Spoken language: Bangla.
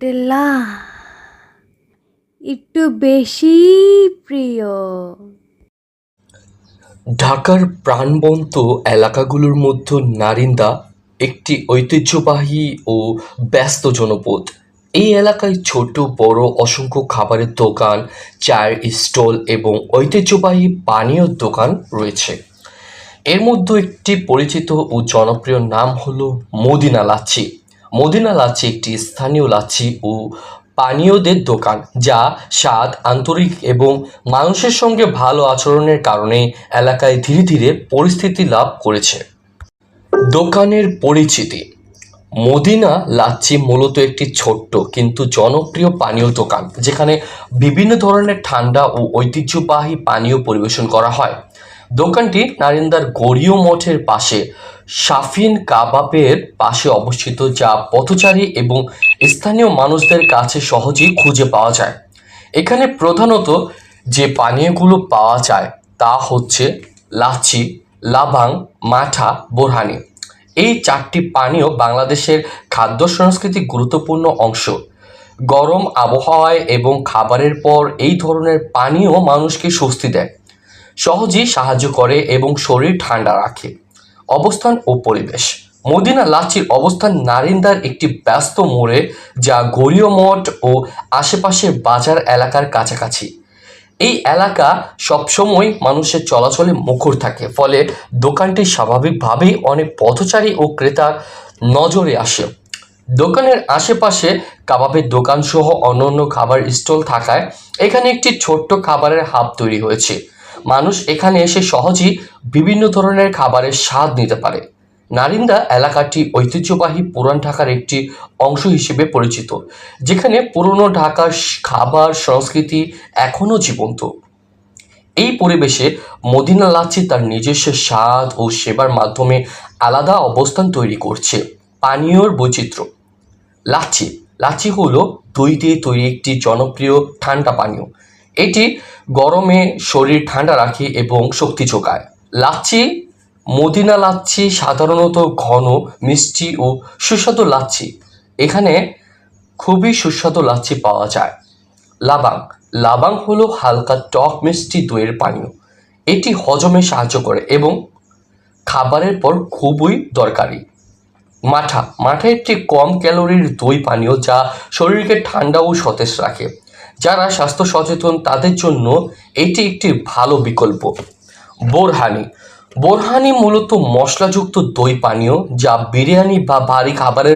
নিউটেলা একটু বেশি প্রিয়। ঢাকার প্রাণবন্ত এলাকাগুলোর মধ্যে নারিন্দা একটি ঐতিহ্যবাহী ও ব্যস্ত জনপদ। এই এলাকায় ছোট বড় অসংখ্য খাবারের দোকান, চায়ের স্টল এবং ঐতিহ্যবাহী পানীয় দোকান রয়েছে। এর মধ্যে একটি পরিচিত ও জনপ্রিয় নাম হলো মদিনা লাচ্ছি। মদিনা লাচ্ছি একটি স্থানীয় লাচ্ছি ও পানীয়দের দোকান, যা স্বাদ, আন্তরিক এবং মানুষের সঙ্গে ভালো আচরণের কারণে এলাকায় ধীরে ধীরে পরিস্থিতি লাভ করেছে। দোকানের পরিচিতি: মদিনা লাচ্ছি মূলত একটি ছোট্ট কিন্তু জনপ্রিয় পানীয় দোকান, যেখানে বিভিন্ন ধরনের ঠান্ডা ও ঐতিহ্যবাহী পানীয় পরিবেশন করা হয়। দোকানটি নারিন্দার গড়ীয় মঠের পাশে শাফিন কাবাবের পাশে অবস্থিত, যা পথচারী এবং স্থানীয় মানুষদের কাছে সহজেই খুঁজে পাওয়া যায়। এখানে প্রধানত যে পানীয়গুলো পাওয়া যায় তা হচ্ছে লাচ্ছি, লাবাং, মাঠা, বোরহানি। এই চারটি পানীয় বাংলাদেশের খাদ্য সংস্কৃতির গুরুত্বপূর্ণ অংশ। গরম আবহাওয়ায় এবং খাবারের পর এই ধরনের পানীয় মানুষকে স্বস্তি দেয়, সহজেই সাহায্য করে এবং শরীর ঠান্ডা রাখে। অবস্থান ও পরিবেশ: মদিনা লাচ্ছির অবস্থান নারিন্দার একটি ব্যস্ত মোড়ে, যা গড়ীয় মঠ ও আশেপাশের বাজার এলাকার কাছাকাছি। এই এলাকা সবসময় মানুষের চলাচলে মুখর থাকে, ফলে দোকানটি স্বাভাবিকভাবেই অনেক পথচারী ও ক্রেতার নজরে আসে। দোকানের আশেপাশে কাবাবের দোকান সহ অন্যান্য খাবার স্টল থাকায় এখানে একটি ছোট্ট খাবারের হাব তৈরি হয়েছে। মানুষ এখানে এসে সহজেই বিভিন্ন ধরনের খাবারের স্বাদ নিতে পারে। নারিন্দা এলাকাটি ঐতিহ্যবাহী পুরান ঢাকার একটি অংশ হিসেবে পরিচিত, যেখানে পুরনো ঢাকার খাবার সংস্কৃতি এখনও জীবন্ত। এই পরিবেশে মদিনা লাচ্ছি তার নিজস্ব স্বাদ ও সেবার মাধ্যমে আলাদা অবস্থান তৈরি করছে। পানীয়র বৈচিত্র্য: লাচ্ছি লাচ্ছি হলো দই দিয়ে তৈরি একটি জনপ্রিয় ঠান্ডা পানীয়। এটি গরমে শরীর ঠান্ডা রাখে এবং শক্তি যোগায়। লাচ্ছি: মদিনা লাচ্ছি সাধারণত ঘন, মিষ্টি ও সুস্বাদু লাচ্ছি। এখানে খুবই সুস্বাদু লাচ্ছি পাওয়া যায়। লাবাং লাবাং হলো হালকা টক মিষ্টি দইয়ের পানীয়। এটি হজমে সাহায্য করে এবং খাবারের পর খুবই দরকারি। মাঠা মাঠা একটি কম ক্যালোরির দই পানীয়, যা শরীরকে ঠান্ডা ও সতেজ রাখে। যারা স্বাস্থ্য সচেতন তাদের জন্য এটি একটি ভালো বিকল্প। বোরহানি বোরহানি মূলত মশলাযুক্ত দই পানীয়, যা বিরিয়ানি বা ভারী খাবারের